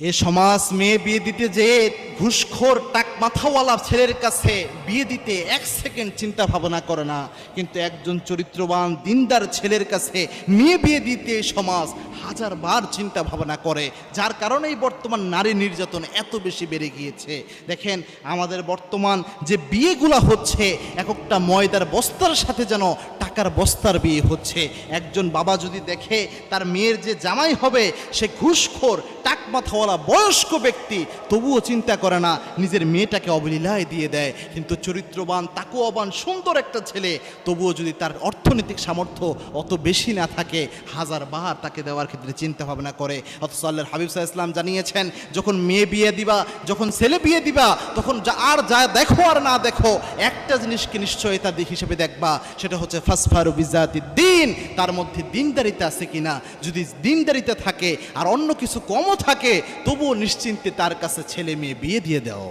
এ সমাজ মেয়ে বিয়ে দিতে যে ঘুষখোর টাক মাথাওয়ালা ছেলের কাছে বিয়ে দিতে এক সেকেন্ড চিন্তা ভাবনা করে না, কিন্তু একজন চরিত্রবান দিনদার ছেলের কাছে মেয়ে বিয়ে দিতে সমাজ হাজারবার চিন্তা ভাবনা করে, যার কারণেই বর্তমান নারী নির্যাতন এত বেশি বেড়ে গিয়েছে। দেখেন আমাদের বর্তমান যে বিয়েগুলা হচ্ছে, এক একটা ময়দার বস্তার সাথে যেন টাকার বস্তার বিয়ে হচ্ছে। একজন বাবা যদি দেখে তার মেয়ের যে জামাই হবে সে ঘুষখোর টাক মাথাওয়ালা বয়স্ক ব্যক্তি, তবুও চিন্তা করে না, নিজের মেয়েটাকে অবলীলায় দিয়ে দেয়। কিন্তু চরিত্রবান তাকুয়াবান সুন্দর একটা ছেলে, তবুও যদি তার অর্থনৈতিক সামর্থ্য অত বেশি না থাকে, হাজারবার তাকে দেওয়ার ক্ষেত্রে চিন্তা ভাবনা করে। অথচ আল্লাহর হাবিব সাল্লাল্লাহু আলাইহি ওয়াসাল্লাম জানিয়েছেন, যখন মেয়ে বিয়ে দিবা, যখন ছেলে বিয়ে দিবা, তখন যা দেখো আর না দেখো, একটা জিনিসকে নিশ্চয়তা হিসেবে দেখবা, সেটা হচ্ছে ফাসফারু বিজাতি দ্বীন, তার মধ্যে দিনদারিতা আছে কিনা। যদি দিনদারিতা থাকে আর অন্য কিছু কমও থাকে, তবুও নিশ্চিন্তে তার কাছে ছেলে মেয়ে বিয়ে দিয়ে দাও।